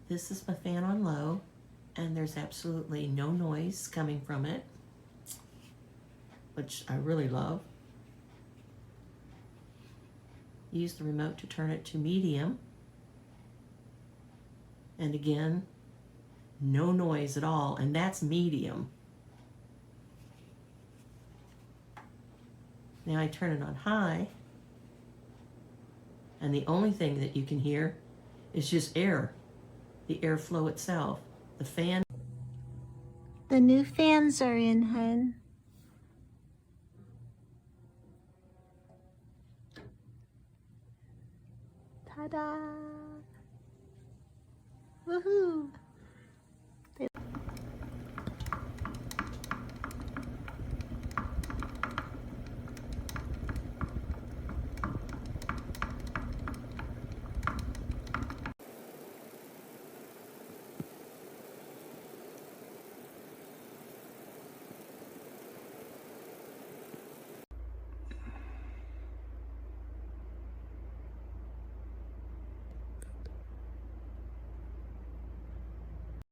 This is my fan on low, and there's absolutely no noise coming from it, which I really love. Use the remote to turn it to medium. And again, no noise at all, and that's medium. Now I turn it on high, and the only thing that you can hear is just air, the airflow itself. The fan. The new fans are in, hun. Ta-da! Woohoo!